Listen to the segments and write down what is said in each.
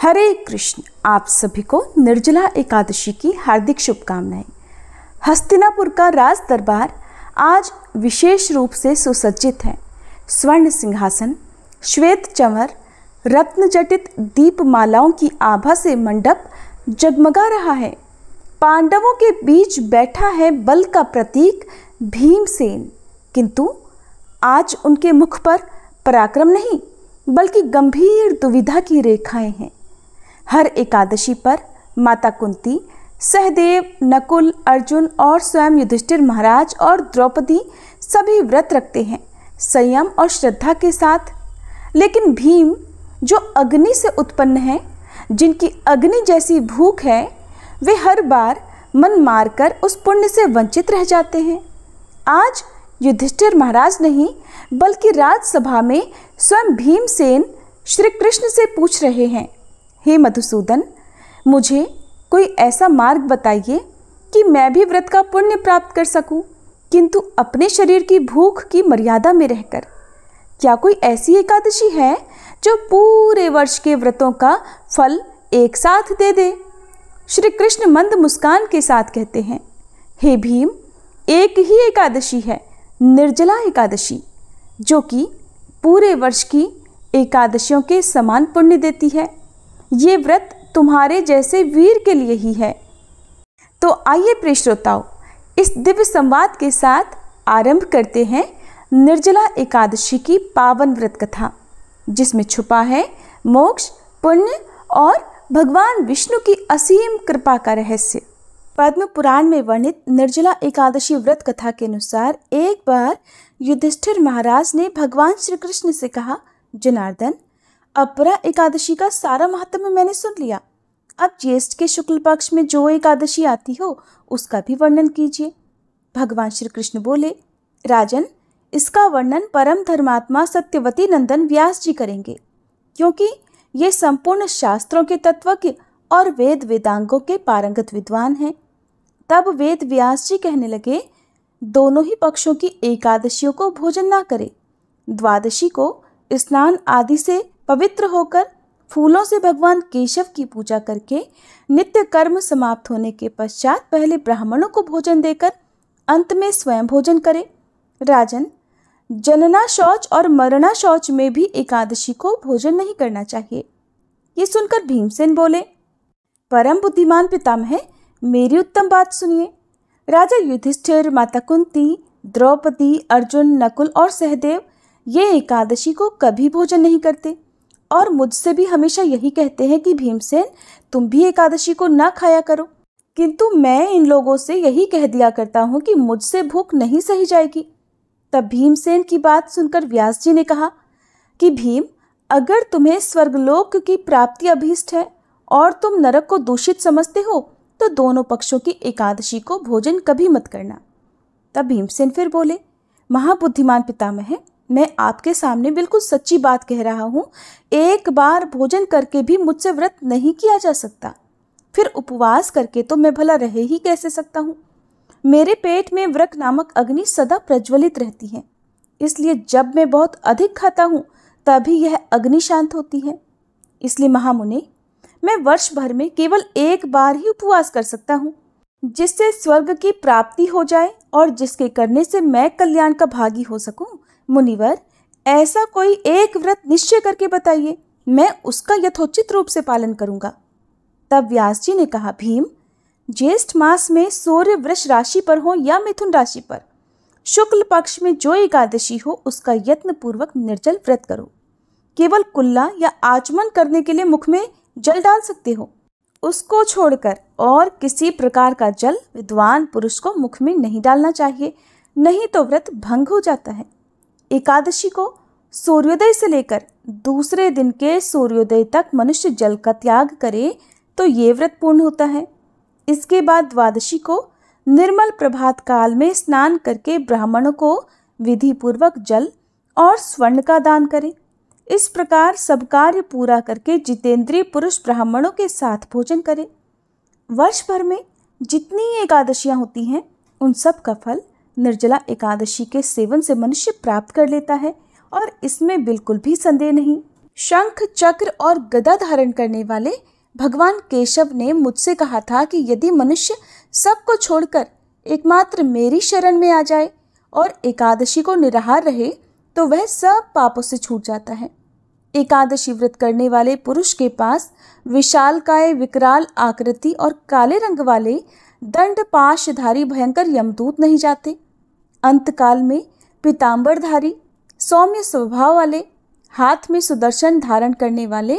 हरे कृष्ण। आप सभी को निर्जला एकादशी की हार्दिक शुभकामनाएं। हस्तिनापुर का राज दरबार आज विशेष रूप से सुसज्जित है। स्वर्ण सिंहासन, श्वेत चंवर, रत्न जटित दीपमालाओं की आभा से मंडप जगमगा रहा है। पांडवों के बीच बैठा है बल का प्रतीक भीमसेन, किंतु आज उनके मुख पर पराक्रम नहीं बल्कि गंभीर दुविधा की रेखाएं हैं। हर एकादशी पर माता कुंती, सहदेव, नकुल, अर्जुन और स्वयं युधिष्ठिर महाराज और द्रौपदी सभी व्रत रखते हैं संयम और श्रद्धा के साथ। लेकिन भीम जो अग्नि से उत्पन्न है, जिनकी अग्नि जैसी भूख है, वे हर बार मन मारकर उस पुण्य से वंचित रह जाते हैं। आज युधिष्ठिर महाराज नहीं बल्कि राजसभा में स्वयं भीमसेन श्री कृष्ण से पूछ रहे हैं, हे मधुसूदन, मुझे कोई ऐसा मार्ग बताइए कि मैं भी व्रत का पुण्य प्राप्त कर सकूं, किंतु अपने शरीर की भूख की मर्यादा में रहकर। क्या कोई ऐसी एकादशी है जो पूरे वर्ष के व्रतों का फल एक साथ दे दे? श्री कृष्ण मंद मुस्कान के साथ कहते हैं, हे भीम, एक ही एकादशी है, निर्जला एकादशी, जो कि पूरे वर्ष की एकादशियों के समान पुण्य देती है। ये व्रत तुम्हारे जैसे वीर के लिए ही है। तो आइए प्रिय श्रोताओं, इस दिव्य संवाद के साथ आरंभ करते हैं निर्जला एकादशी की पावन व्रत कथा, जिसमें छुपा है मोक्ष, पुण्य और भगवान विष्णु की असीम कृपा का रहस्य। पद्म पुराण में वर्णित निर्जला एकादशी व्रत कथा के अनुसार एक बार युधिष्ठिर महाराज ने भगवान श्री कृष्ण से कहा, जनार्दन, अपरा एकादशी का सारा महात्म्य मैंने सुन लिया। अब ज्येष्ठ के शुक्ल पक्ष में जो एकादशी आती हो उसका भी वर्णन कीजिए। भगवान श्री कृष्ण बोले, राजन, इसका वर्णन परम धर्मात्मा सत्यवती नंदन व्यास जी करेंगे, क्योंकि ये संपूर्ण शास्त्रों के तत्वज्ञ और वेद वेदांगों के पारंगत विद्वान हैं। तब वेद व्यास जी कहने लगे, दोनों ही पक्षों की एकादशियों को भोजन ना करें। द्वादशी को स्नान आदि से पवित्र होकर फूलों से भगवान केशव की पूजा करके नित्य कर्म समाप्त होने के पश्चात पहले ब्राह्मणों को भोजन देकर अंत में स्वयं भोजन करें। राजन, जनना शौच और मरना शौच में भी एकादशी को भोजन नहीं करना चाहिए। ये सुनकर भीमसेन बोले, परम बुद्धिमान पितामह, मेरी उत्तम बात सुनिए। राजा युधिष्ठिर, माता कुंती, द्रौपदी, अर्जुन, नकुल और सहदेव ये एकादशी को कभी भोजन नहीं करते और मुझसे भी हमेशा यही कहते हैं कि भीमसेन, तुम भी एकादशी को ना खाया करो, किंतु मैं इन लोगों से यही कह दिया करता हूँ कि मुझसे भूख नहीं सही जाएगी। तब भीमसेन की बात सुनकर व्यास जी ने कहा कि भीम, अगर तुम्हें स्वर्गलोक की प्राप्ति अभीष्ट है और तुम नरक को दूषित समझते हो तो दोनों पक्षों की एकादशी को भोजन कभी मत करना। तब भीमसेन फिर बोले, महाबुद्धिमान पितामह, मैं आपके सामने बिल्कुल सच्ची बात कह रहा हूँ। एक बार भोजन करके भी मुझसे व्रत नहीं किया जा सकता, फिर उपवास करके तो मैं भला रह ही कैसे सकता हूँ। मेरे पेट में व्रत नामक अग्नि सदा प्रज्वलित रहती है, इसलिए जब मैं बहुत अधिक खाता हूँ तभी यह अग्नि शांत होती है। इसलिए महामुने, मैं वर्ष भर में केवल एक बार ही उपवास कर सकता हूँ, जिससे स्वर्ग की प्राप्ति हो जाए और जिसके करने से मैं कल्याण का भागी हो सकूं। मुनिवर, ऐसा कोई एक व्रत निश्चय करके बताइए, मैं उसका यथोचित रूप से पालन करूंगा। तब व्यास जी ने कहा, भीम, ज्येष्ठ मास में सूर्य वृष राशि पर हो या मिथुन राशि पर, शुक्ल पक्ष में जो एकादशी हो उसका यत्न पूर्वक निर्जल व्रत करो। केवल कुल्ला या आचमन करने के लिए मुख में जल डाल सकते हो, उसको छोड़कर और किसी प्रकार का जल विद्वान पुरुष को मुख में नहीं डालना चाहिए, नहीं तो व्रत भंग हो जाता है। एकादशी को सूर्योदय से लेकर दूसरे दिन के सूर्योदय तक मनुष्य जल का त्याग करे तो ये व्रत पूर्ण होता है। इसके बाद द्वादशी को निर्मल प्रभात काल में स्नान करके ब्राह्मणों को विधि पूर्वक जल और स्वर्ण का दान करें। इस प्रकार सब कार्य पूरा करके जितेंद्रिय पुरुष ब्राह्मणों के साथ भोजन करें। वर्ष भर में जितनी एकादशियां होती हैं उन सब का फल निर्जला एकादशी के सेवन से मनुष्य प्राप्त कर लेता है और इसमें बिल्कुल भी संदेह नहीं। शंख चक्र और गदा धारण करने वाले भगवान केशव ने मुझसे कहा था कि यदि मनुष्य सबको छोड़कर एकमात्र मेरी शरण में आ जाए और एकादशी को निराहार रहे तो वह सब पापों से छूट जाता है। एकादशी व्रत करने वाले पुरुष के पास विशालकाय विकराल आकृति और काले रंग वाले दंड पाशधारी भयंकर यमदूत नहीं जाते। अंतकाल में पीतांबरधारी सौम्य स्वभाव वाले, हाथ में सुदर्शन धारण करने वाले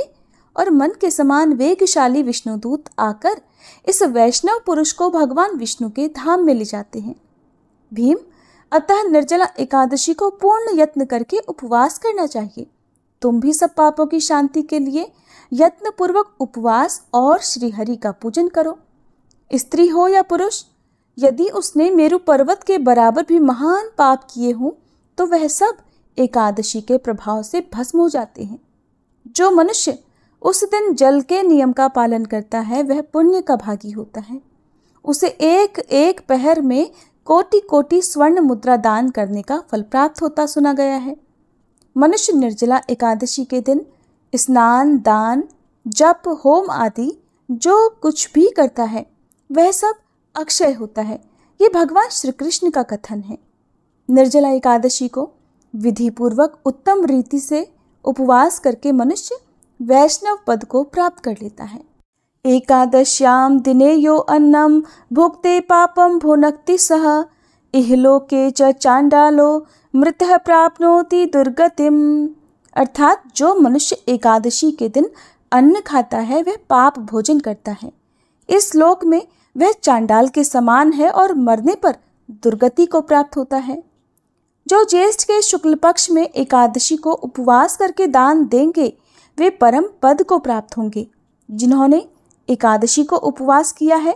और मन के समान वेगशाली विष्णुदूत आकर इस वैष्णव पुरुष को भगवान विष्णु के धाम में ले जाते हैं। भीम, अतः निर्जला एकादशी को पूर्ण यत्न करके उपवास करना चाहिए। तुम भी सब पापों की शांति के लिए यत्न पूर्वक उपवास और श्रीहरि का पूजन करो। स्त्री हो या पुरुष, यदि उसने मेरु पर्वत के बराबर भी महान पाप किए हों तो वह सब एकादशी के प्रभाव से भस्म हो जाते हैं। जो मनुष्य उस दिन जल के नियम का पालन करता है वह पुण्य का भागी होता है। उसे एक एक पहर में कोटि कोटि स्वर्ण मुद्रा दान करने का फल प्राप्त होता सुना गया है। मनुष्य निर्जला एकादशी के दिन स्नान, दान, जप, होम आदि जो कुछ भी करता है वह सब अक्षय होता है। ये भगवान श्री कृष्ण का कथन है। निर्जला एकादशी को विधि पूर्वक उत्तम रीति से उपवास करके मनुष्य वैष्णव पद को प्राप्त कर लेता है। एकादश्याम दिने यो अन्नम भुक्ते पापम भुनक्ति सह इहलोके च चांडालो मृतः प्राप्नोति दुर्गतिम। अर्थात जो मनुष्य एकादशी के दिन अन्न खाता है वह पाप भोजन करता है। इस लोक में वह चांडाल के समान है और मरने पर दुर्गति को प्राप्त होता है। जो ज्येष्ठ के शुक्ल पक्ष में एकादशी को उपवास करके दान देंगे वे परम पद को प्राप्त होंगे। जिन्होंने एकादशी को उपवास किया है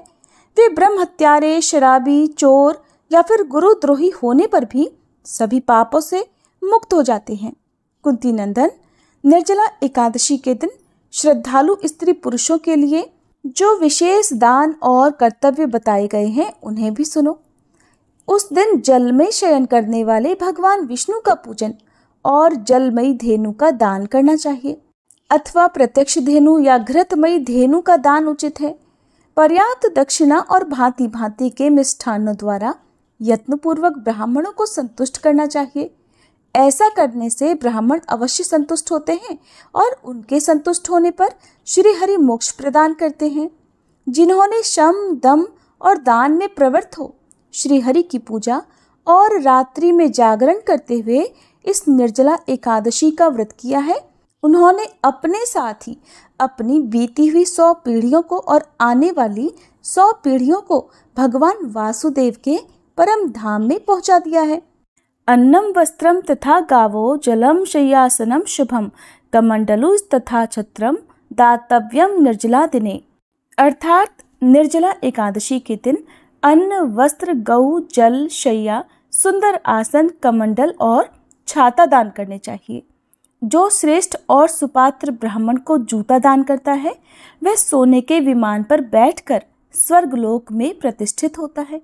वे ब्रह्म हत्यारे, शराबी, चोर या फिर गुरुद्रोही होने पर भी सभी पापों से मुक्त हो जाते हैं। कुंती नंदन, निर्जला एकादशी के दिन श्रद्धालु स्त्री पुरुषों के लिए जो विशेष दान और कर्तव्य बताए गए हैं उन्हें भी सुनो। उस दिन जल में शयन करने वाले भगवान विष्णु का पूजन और जलमयी धेनु का दान करना चाहिए, अथवा प्रत्यक्ष धेनु या घृतमयी धेनु का दान उचित है। पर्याप्त दक्षिणा और भांति भांति के मिष्ठान्नों द्वारा यत्नपूर्वक ब्राह्मणों को संतुष्ट करना चाहिए। ऐसा करने से ब्राह्मण अवश्य संतुष्ट होते हैं और उनके संतुष्ट होने पर श्री हरि मोक्ष प्रदान करते हैं। जिन्होंने शम, दम और दान में प्रवृत्त हो श्री हरि की पूजा और रात्रि में जागरण करते हुए इस निर्जला एकादशी का व्रत किया है, उन्होंने अपने साथ ही अपनी बीती हुई 100 पीढ़ियों को और आने वाली 100 पीढ़ियों को भगवान वासुदेव के परम धाम में पहुंचा दिया है। अन्नम वस्त्रम तथा गावो जलम शय्यासनम शुभम कमंडलु तथा छत्रम दातव्यम निर्जला दिने। अर्थात निर्जला एकादशी के दिन अन्न, वस्त्र, गौ, जल, शैया, सुंदर आसन, कमंडल और छाता दान करने चाहिए। जो श्रेष्ठ और सुपात्र ब्राह्मण को जूता दान करता है वह सोने के विमान पर बैठकर स्वर्गलोक में प्रतिष्ठित होता है।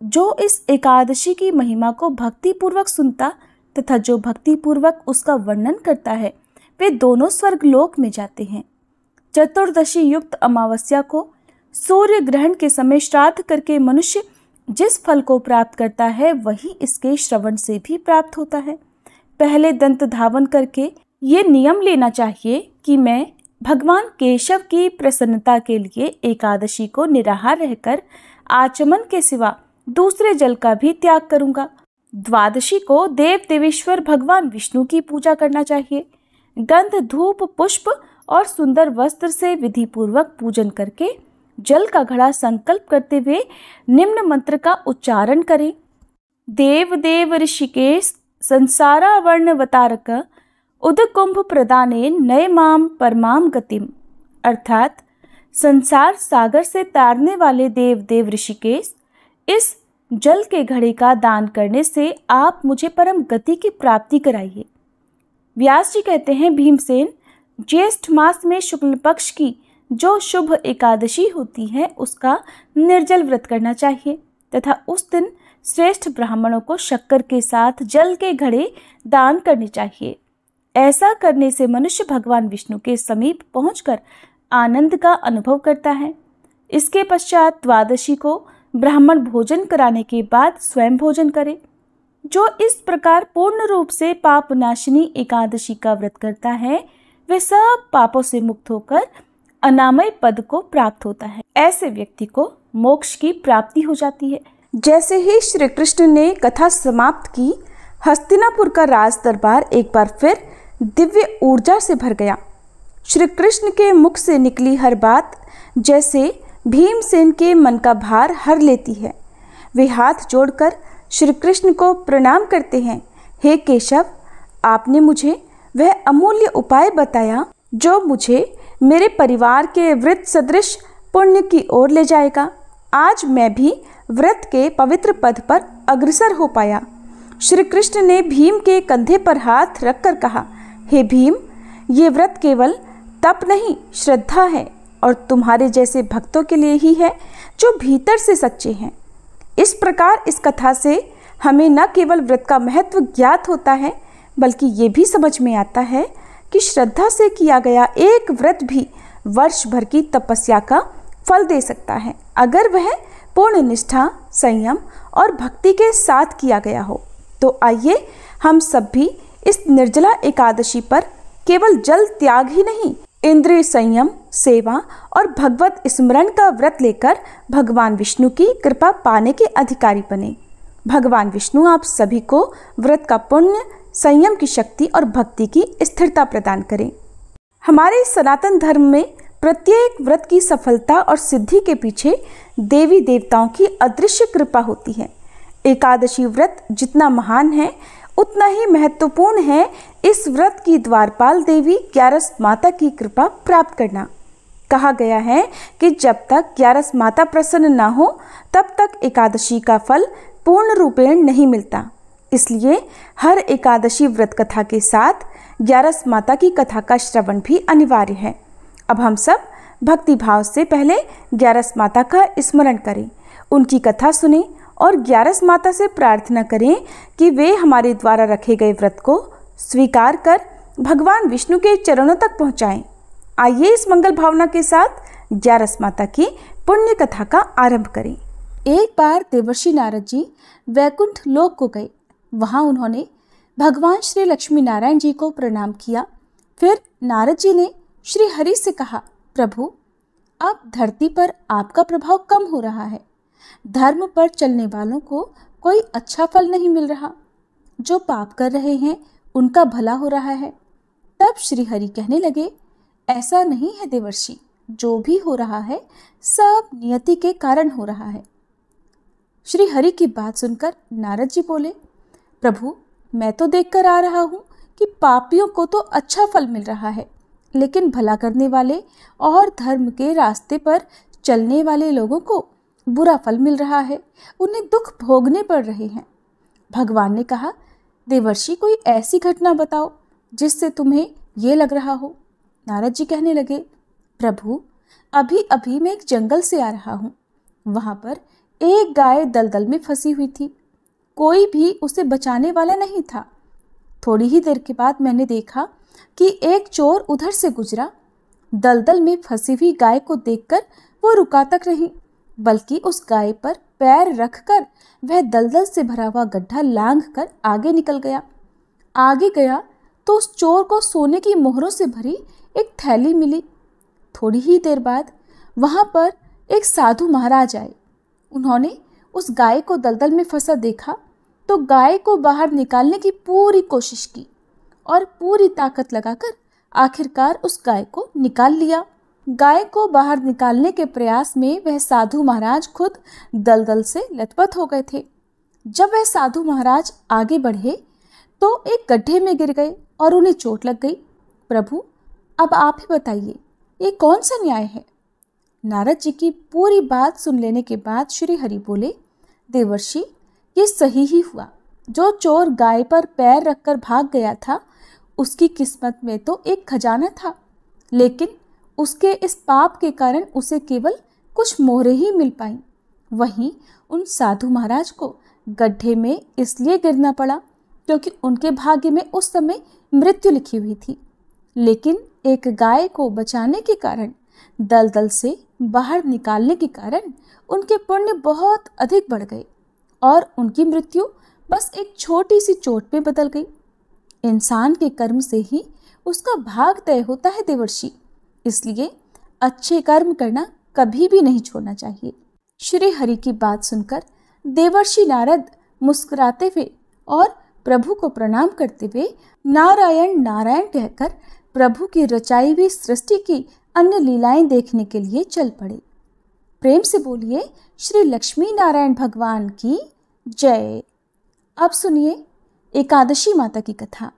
जो इस एकादशी की महिमा को भक्ति पूर्वक सुनता तथा जो भक्ति पूर्वक उसका वर्णन करता है वे दोनों स्वर्गलोक में जाते हैं। चतुर्दशी युक्त अमावस्या को सूर्य ग्रहण के समय श्राद्ध करके मनुष्य जिस फल को प्राप्त करता है वही इसके श्रवण से भी प्राप्त होता है। पहले दंत धावन करके ये नियम लेना चाहिए कि मैं भगवान केशव की प्रसन्नता के लिए एकादशी को निराहार रहकर आचमन के सिवा दूसरे जल का भी त्याग करूंगा। द्वादशी को देव देवेश्वर भगवान विष्णु की पूजा करना चाहिए। गंध, धूप, पुष्प और सुंदर वस्त्र से विधि पूर्वक पूजन करके जल का घड़ा संकल्प करते हुए निम्न मंत्र का उच्चारण करें। देव देव ऋषिकेश संसारावर्णवतारक उदकुंभ प्रदाने नय माम परमाम गतिम। अर्थात संसार सागर से तारने वाले देव देव ऋषिकेश, इस जल के घड़े का दान करने से आप मुझे परम गति की प्राप्ति कराइए। व्यास जी कहते हैं, भीमसेन, ज्येष्ठ मास में शुक्ल पक्ष की जो शुभ एकादशी होती है उसका निर्जल व्रत करना चाहिए तथा उस दिन श्रेष्ठ ब्राह्मणों को शक्कर के साथ जल के घड़े दान करने चाहिए। ऐसा करने से मनुष्य भगवान विष्णु के समीप पहुंचकर आनंद का अनुभव करता है। इसके पश्चात द्वादशी को ब्राह्मण भोजन कराने के बाद स्वयं भोजन करे। जो इस प्रकार पूर्ण रूप से पाप नाशिनी एकादशी का व्रत करता है वे सब पापों से मुक्त होकर अनामय पद को प्राप्त होता है। ऐसे व्यक्ति को मोक्ष की प्राप्ति हो जाती है। जैसे ही श्री कृष्ण ने कथा समाप्त की, हस्तिनापुर का राज दरबार एक बार फिर दिव्य ऊर्जा से भर गया। श्री कृष्ण के मुख से निकली हर बात जैसे भीमसेन के मन का भार हर लेती है। वे हाथ जोड़कर श्री कृष्ण को प्रणाम करते हैं। हे केशव, आपने मुझे वह अमूल्य उपाय बताया जो मुझे मेरे परिवार के व्रत सदृश पुण्य की ओर ले जाएगा। आज मैं भी व्रत के पवित्र पद पर अग्रसर हो पाया। श्री कृष्ण ने भीम के कंधे पर हाथ रखकर कहा, हे भीम, ये व्रत केवल तप नहीं, श्रद्धा है और तुम्हारे जैसे भक्तों के लिए ही है जो भीतर से सच्चे हैं। इस प्रकार इस कथा से हमें न केवल व्रत का महत्व ज्ञात होता है बल्कि ये भी समझ में आता है कि श्रद्धा से किया गया एक व्रत भी वर्ष भर की तपस्या का फल दे सकता है, अगर वह पूर्ण निष्ठा, संयम और भक्ति के साथ किया गया हो। तो आइए हम सब भी इस निर्जला एकादशी पर केवल जल त्याग ही नहीं, इंद्रिय संयम, सेवा और भगवत स्मरण का व्रत लेकर भगवान विष्णु की कृपा पाने के अधिकारी बने। भगवान विष्णु आप सभी को व्रत का पुण्य, संयम की शक्ति और भक्ति की स्थिरता प्रदान करें। हमारे सनातन धर्म में प्रत्येक व्रत की सफलता और सिद्धि के पीछे देवी देवताओं की अदृश्य कृपा होती है। एकादशी व्रत जितना महान है उतना ही महत्वपूर्ण है इस व्रत की द्वारपाल देवी ग्यारस माता की कृपा प्राप्त करना। कहा गया है कि जब तक ग्यारस माता प्रसन्न न हो तब तक एकादशी का फल पूर्ण रूपेण नहीं मिलता। इसलिए हर एकादशी व्रत कथा के साथ ग्यारस माता की कथा का श्रवण भी अनिवार्य है। अब हम सब भक्ति भाव से पहले ग्यारस माता का स्मरण करें, उनकी कथा सुनें और ग्यारस माता से प्रार्थना करें कि वे हमारे द्वारा रखे गए व्रत को स्वीकार कर भगवान विष्णु के चरणों तक पहुंचाएं। आइए इस मंगल भावना के साथ ग्यारस माता की पुण्य कथा का आरंभ करें। एक बार देवर्षि नारद जी वैकुंठ लोक को गए। वहां उन्होंने भगवान श्री लक्ष्मी नारायण जी को प्रणाम किया। फिर नारद जी ने श्री हरि से कहा, प्रभु, अब धरती पर आपका प्रभाव कम हो रहा है। धर्म पर चलने वालों को कोई अच्छा फल नहीं मिल रहा। जो पाप कर रहे हैं उनका भला हो रहा है। तब श्री हरि कहने लगे, ऐसा नहीं है देवर्षि, जो भी हो रहा है सब नियति के कारण हो रहा है। श्री हरि की बात सुनकर नारद जी बोले, प्रभु, मैं तो देखकर आ रहा हूँ कि पापियों को तो अच्छा फल मिल रहा है, लेकिन भला करने वाले और धर्म के रास्ते पर चलने वाले लोगों को बुरा फल मिल रहा है, उन्हें दुख भोगने पड़ रहे हैं। भगवान ने कहा, देवर्षि, कोई ऐसी घटना बताओ जिससे तुम्हें ये लग रहा हो। नारद जी कहने लगे, प्रभु, अभी अभी मैं एक जंगल से आ रहा हूँ। वहाँ पर एक गाय दलदल में फंसी हुई थी। कोई भी उसे बचाने वाला नहीं था। थोड़ी ही देर के बाद मैंने देखा कि एक चोर उधर से गुजरा। दलदल में फंसी हुई गाय को देखकर वो रुका तक नहीं, बल्कि उस गाय पर पैर रखकर वह दलदल से भरा हुआ गड्ढा लांघकर आगे निकल गया। आगे गया तो उस चोर को सोने की मोहरों से भरी एक थैली मिली। थोड़ी ही देर बाद वहां पर एक साधु महाराज आए। उन्होंने उस गाय को दलदल में फंसा देखा तो गाय को बाहर निकालने की पूरी कोशिश की और पूरी ताकत लगाकर आखिरकार उस गाय को निकाल लिया। गाय को बाहर निकालने के प्रयास में वह साधु महाराज खुद दलदल से लथपथ हो गए थे। जब वह साधु महाराज आगे बढ़े तो एक गड्ढे में गिर गए और उन्हें चोट लग गई। प्रभु, अब आप ही बताइए, ये कौन सा न्याय है? नारद जी की पूरी बात सुन लेने के बाद श्री हरि बोले, देवर्षि, ये सही ही हुआ। जो चोर गाय पर पैर रखकर भाग गया था उसकी किस्मत में तो एक खजाना था, लेकिन उसके इस पाप के कारण उसे केवल कुछ मोहरें ही मिल पाईं। वहीं उन साधु महाराज को गड्ढे में इसलिए गिरना पड़ा क्योंकि उनके भाग्य में उस समय मृत्यु लिखी हुई थी। लेकिन एक गाय को बचाने के कारण, दलदल से बाहर निकालने के कारण उनके पुण्य बहुत अधिक बढ़ गए और उनकी मृत्यु बस एक छोटी सी चोट में बदल गई। इंसान के कर्म से ही उसका भाग तय होता है देवर्षि, इसलिए अच्छे कर्म करना कभी भी नहीं छोड़ना चाहिए। श्री हरि की बात सुनकर देवर्षि नारद मुस्कुराते हुए और प्रभु को प्रणाम करते हुए नारायण नारायण कहकर प्रभु की रचाई हुई सृष्टि की अन्य लीलाएं देखने के लिए चल पड़े। प्रेम से बोलिए श्री लक्ष्मी नारायण भगवान की जय। अब सुनिए एकादशी माता की कथा।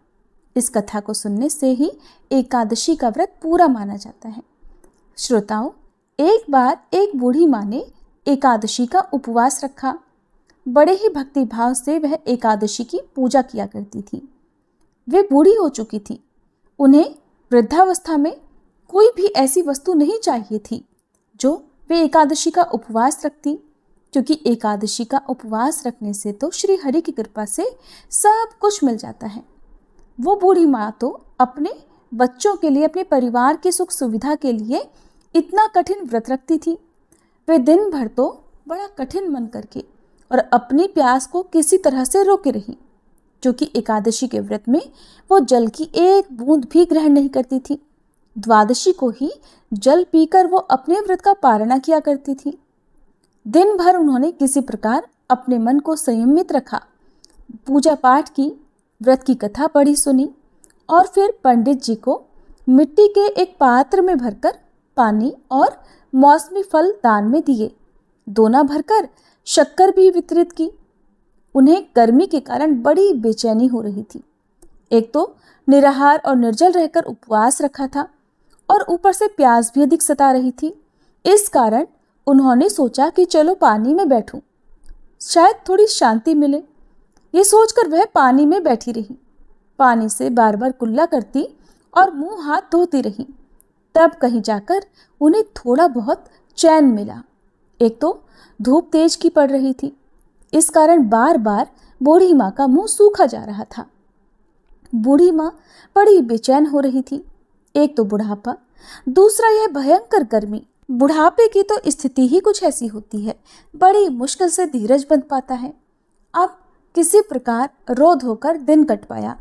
इस कथा को सुनने से ही एकादशी का व्रत पूरा माना जाता है। श्रोताओं, एक बार एक बूढ़ी माँ ने एकादशी का उपवास रखा। बड़े ही भक्ति भाव से वह एकादशी की पूजा किया करती थी। वे बूढ़ी हो चुकी थी। उन्हें वृद्धावस्था में कोई भी ऐसी वस्तु नहीं चाहिए थी जो वे एकादशी का उपवास रखती, क्योंकि एकादशी का उपवास रखने से तो श्री हरि की कृपा से सब कुछ मिल जाता है। वो बूढ़ी माँ तो अपने बच्चों के लिए, अपने परिवार की सुख सुविधा के लिए इतना कठिन व्रत रखती थी। वे दिन भर तो बड़ा कठिन मन करके और अपनी प्यास को किसी तरह से रोके रही, क्योंकि एकादशी के व्रत में वो जल की एक बूंद भी ग्रहण नहीं करती थी। द्वादशी को ही जल पीकर वो अपने व्रत का पारणा किया करती थी। दिन भर उन्होंने किसी प्रकार अपने मन को संयमित रखा, पूजा पाठ की, व्रत की कथा पढ़ी सुनी और फिर पंडित जी को मिट्टी के एक पात्र में भरकर पानी और मौसमी फल दान में दिए। दोना भरकर शक्कर भी वितरित की। उन्हें गर्मी के कारण बड़ी बेचैनी हो रही थी। एक तो निराहार और निर्जल रहकर उपवास रखा था और ऊपर से प्यास भी अधिक सता रही थी। इस कारण उन्होंने सोचा कि चलो पानी में बैठूं, शायद थोड़ी शांति मिले। ये सोचकर वह पानी में बैठी रही। पानी से बार बार कुल्ला करती और मुंह हाथ धोती रही। तब कहीं जाकर उन्हें थोड़ा बहुत चैन मिला। एक तो धूप तेज की पड़ रही थी, इस कारण बार बार बूढ़ी माँ का मुंह सूखा जा रहा था। बूढ़ी माँ बड़ी बेचैन हो रही थी। एक तो बुढ़ापा, दूसरा यह भयंकर गर्मी। बुढ़ापे की तो स्थिति ही कुछ ऐसी होती है, बड़ी मुश्किल से धीरज बंध पाता है। अब किसी प्रकार रो धोकर दिन कट पाया।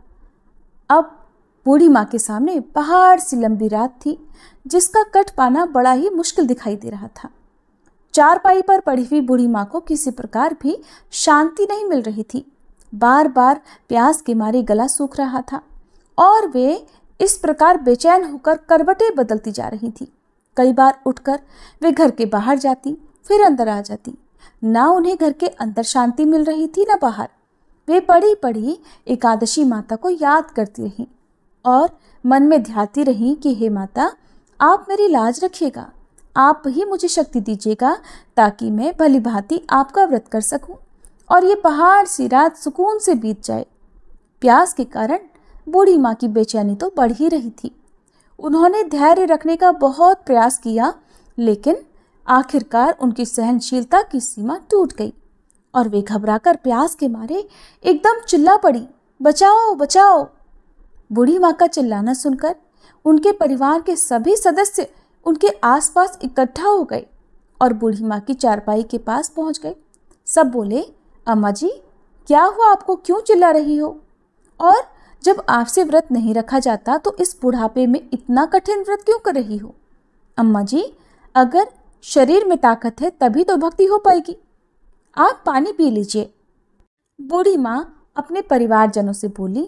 अब बूढ़ी माँ के सामने पहाड़ सी लंबी रात थी, जिसका कट पाना बड़ा ही मुश्किल दिखाई दे रहा था। चारपाई पर पड़ी हुई बूढ़ी माँ को किसी प्रकार भी शांति नहीं मिल रही थी। बार बार प्यास के मारे गला सूख रहा था और वे इस प्रकार बेचैन होकर करवटें बदलती जा रही थी। कई बार उठकर वे घर के बाहर जाती, फिर अंदर आ जाती। ना उन्हें घर के अंदर शांति मिल रही थी, ना बाहर। वे पड़ी पड़ी एकादशी माता को याद करती रहीं और मन में ध्याती रहीं कि हे माता, आप मेरी लाज रखिएगा, आप ही मुझे शक्ति दीजिएगा ताकि मैं भली भांति आपका व्रत कर सकूं और ये पहाड़ सी रात सुकून से बीत जाए। प्यास के कारण बूढ़ी माँ की बेचैनी तो बढ़ ही रही थी। उन्होंने धैर्य रखने का बहुत प्रयास किया, लेकिन आखिरकार उनकी सहनशीलता की सीमा टूट गई और वे घबराकर प्यास के मारे एकदम चिल्ला पड़ी, बचाओ बचाओ। बूढ़ी माँ का चिल्लाना सुनकर उनके परिवार के सभी सदस्य उनके आसपास इकट्ठा हो गए और बूढ़ी माँ की चारपाई के पास पहुंच गए। सब बोले, अम्मा जी क्या हुआ, आपको क्यों चिल्ला रही हो? और जब आपसे व्रत नहीं रखा जाता तो इस बुढ़ापे में इतना कठिन व्रत क्यों कर रही हो? अम्मा जी, अगर शरीर में ताकत है तभी तो भक्ति हो पाएगी, आप पानी पी लीजिए। बूढ़ी माँ अपने परिवारजनों से बोली,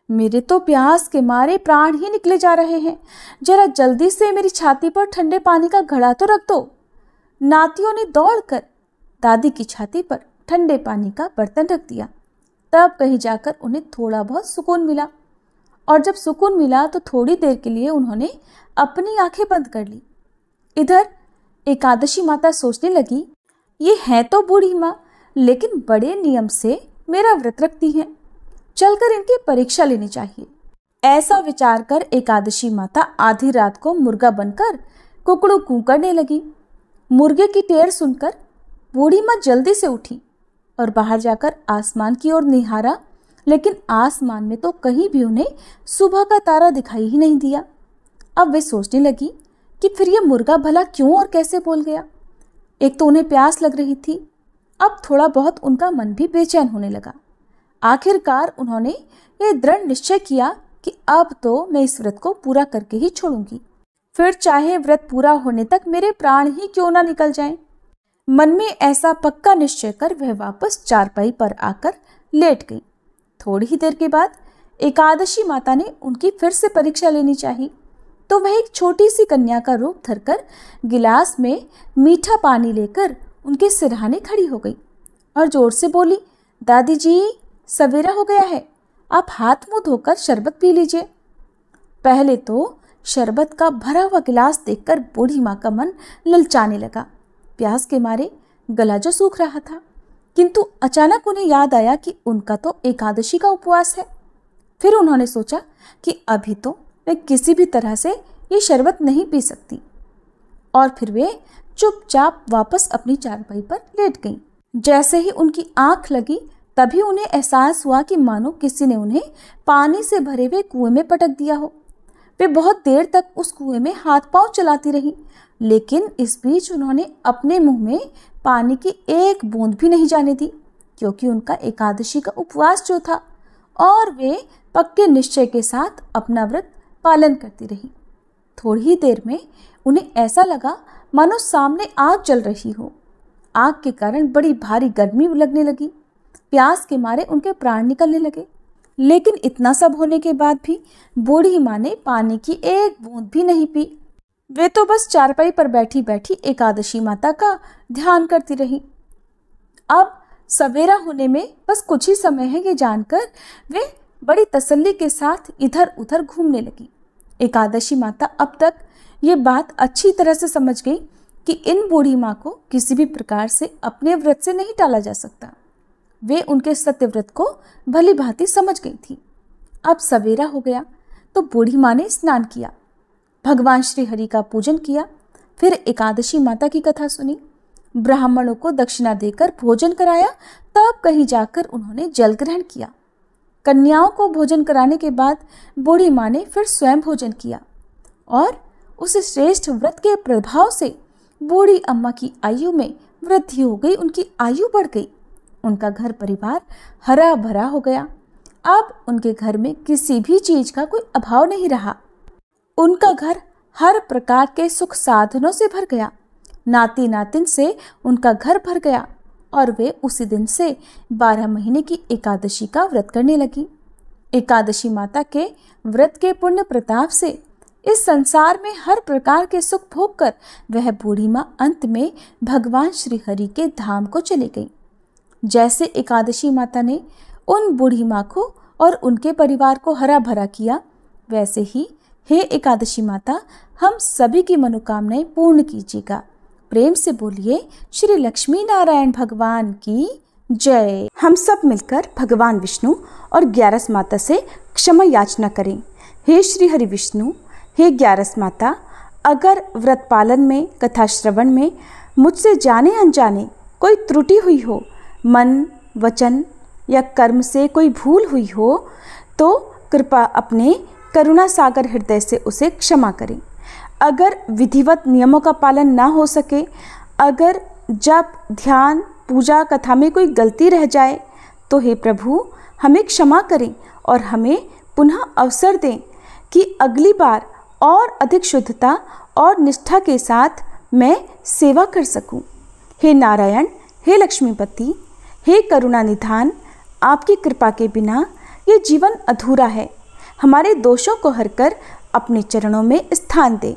मेरे तो प्यास के मारे प्राण ही निकले जा रहे हैं, जरा जल्दी से मेरी छाती पर ठंडे पानी का घड़ा तो रख दो। नातियों ने दौड़कर दादी की छाती पर ठंडे पानी का बर्तन रख दिया। तब कहीं जाकर उन्हें थोड़ा बहुत सुकून मिला और जब सुकून मिला तो थोड़ी देर के लिए उन्होंने अपनी आंखें बंद कर ली। इधर एकादशी माता सोचने लगी, ये है तो बूढ़ी माँ, लेकिन बड़े नियम से मेरा व्रत रखती हैं, चलकर इनकी परीक्षा लेनी चाहिए। ऐसा विचार कर एकादशी माता आधी रात को मुर्गा बनकर कुकड़ू कू करने लगी। मुर्गे की टेर सुनकर बूढ़ी माँ जल्दी से उठी और बाहर जाकर आसमान की ओर निहारा, लेकिन आसमान में तो कहीं भी उन्हें सुबह का तारा दिखाई ही नहीं दिया। अब वे सोचने लगी कि फिर ये मुर्गा भला क्यों और कैसे बोल गया। एक तो उन्हें प्यास लग रही थी, अब थोड़ा बहुत उनका मन भी बेचैन होने लगा। आखिरकार उन्होंने ये दृढ़ निश्चय किया कि अब तो मैं इस व्रत को पूरा करके ही छोड़ूंगी, फिर चाहे व्रत पूरा होने तक मेरे प्राण ही क्यों ना निकल जाएं। मन में ऐसा पक्का निश्चय कर वह वापस चारपाई पर आकर लेट गई। थोड़ी ही देर के बाद एकादशी माता ने उनकी फिर से परीक्षा लेनी चाहिए, तो वह एक छोटी सी कन्या का रूप धरकर गिलास में मीठा पानी लेकर उनके सिरहाने खड़ी हो गई और जोर से बोली, दादी जी, सवेरा हो गया है, आप हाथ मुंह धोकर शरबत पी लीजिए। पहले तो शरबत का भरा हुआ गिलास देखकर बूढ़ी माँ का मन ललचाने लगा। प्यास के मारे गला जो सूख रहा था, किंतु अचानक उन्हें याद आया कि उनका तो एकादशी का उपवास है। फिर उन्होंने सोचा कि अभी तो वे किसी भी तरह से ये शरबत नहीं पी सकती, और फिर वे चुपचाप वापस अपनी चारपाई पर लेट गईं। जैसे ही उनकी आंख लगी तभी उन्हें एहसास हुआ कि मानो किसी ने उन्हें पानी से भरे हुए कुएं में पटक दिया हो। वे बहुत देर तक उस कुएं में हाथ पांव चलाती रही, लेकिन इस बीच उन्होंने अपने मुंह में पानी की एक बूंद भी नहीं जाने दी, क्योंकि उनका एकादशी का उपवास जो था, और वे पक्के निश्चय के साथ अपना व्रत पालन करती रही। थोड़ी ही देर में उन्हें ऐसा लगा मानो सामने आग जल रही हो। आग के कारण बड़ी भारी गर्मी लगने लगी। प्यास के मारे उनके प्राण निकलने लगे, लेकिन इतना सब होने के बाद भी बूढ़ी माँ ने पानी की एक बूंद भी नहीं पी। वे तो बस चारपाई पर बैठी बैठी एकादशी माता का ध्यान करती रही। अब सवेरा होने में बस कुछ ही समय है, ये जानकर वे बड़ी तसल्ली के साथ इधर उधर घूमने लगी। एकादशी माता अब तक ये बात अच्छी तरह से समझ गई कि इन बूढ़ी माँ को किसी भी प्रकार से अपने व्रत से नहीं टाला जा सकता। वे उनके सत्य व्रत को भली भांति समझ गई थी। अब सवेरा हो गया तो बूढ़ी माँ ने स्नान किया, भगवान श्री हरि का पूजन किया, फिर एकादशी माता की कथा सुनी, ब्राह्मणों को दक्षिणा देकर भोजन कराया, तब कहीं जाकर उन्होंने जल ग्रहण किया। कन्याओं को भोजन कराने के बाद बूढ़ी माँ ने फिर स्वयं भोजन किया, और उस श्रेष्ठ व्रत के प्रभाव से बूढ़ी अम्मा की आयु में वृद्धि हो गई, उनकी आयु बढ़ गई। उनका घर परिवार हरा भरा हो गया। अब उनके घर में किसी भी चीज का कोई अभाव नहीं रहा। उनका घर हर प्रकार के सुख साधनों से भर गया। नाती नातिन से उनका घर भर गया, और वे उसी दिन से 12 महीने की एकादशी का व्रत करने लगी। एकादशी माता के व्रत के पुण्य प्रताप से इस संसार में हर प्रकार के सुख भोग कर वह बूढ़ी माँ अंत में भगवान श्री हरि के धाम को चली गई। जैसे एकादशी माता ने उन बूढ़ी माँ को और उनके परिवार को हरा भरा किया, वैसे ही हे एकादशी माता, हम सभी की मनोकामनाएं पूर्ण कीजिएगा। प्रेम से बोलिए श्री लक्ष्मी नारायण भगवान की जय। हम सब मिलकर भगवान विष्णु और ग्यारस माता से क्षमा याचना करें। हे श्री हरि विष्णु, हे ग्यारस माता, अगर व्रत पालन में, कथा श्रवण में मुझसे जाने अनजाने कोई त्रुटि हुई हो, मन, वचन या कर्म से कोई भूल हुई हो, तो कृपा अपने करुणा सागर हृदय से उसे क्षमा करें। अगर विधिवत नियमों का पालन ना हो सके, अगर जप, ध्यान, पूजा, कथा में कोई गलती रह जाए, तो हे प्रभु हमें क्षमा करें और हमें पुनः अवसर दें कि अगली बार और अधिक शुद्धता और निष्ठा के साथ मैं सेवा कर सकूं। हे नारायण, हे लक्ष्मीपति, हे करुणा निधान, आपकी कृपा के बिना ये जीवन अधूरा है। हमारे दोषों को हरकर अपने चरणों में स्थान दें।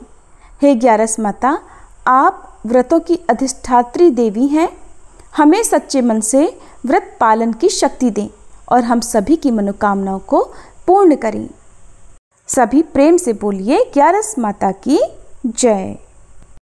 हे ग्यारस माता, आप व्रतों की अधिष्ठात्री देवी हैं। हमें सच्चे मन से व्रत पालन की शक्ति दें और हम सभी की मनोकामनाओं को पूर्ण करें। सभी प्रेम से बोलिए ग्यारस माता की जय।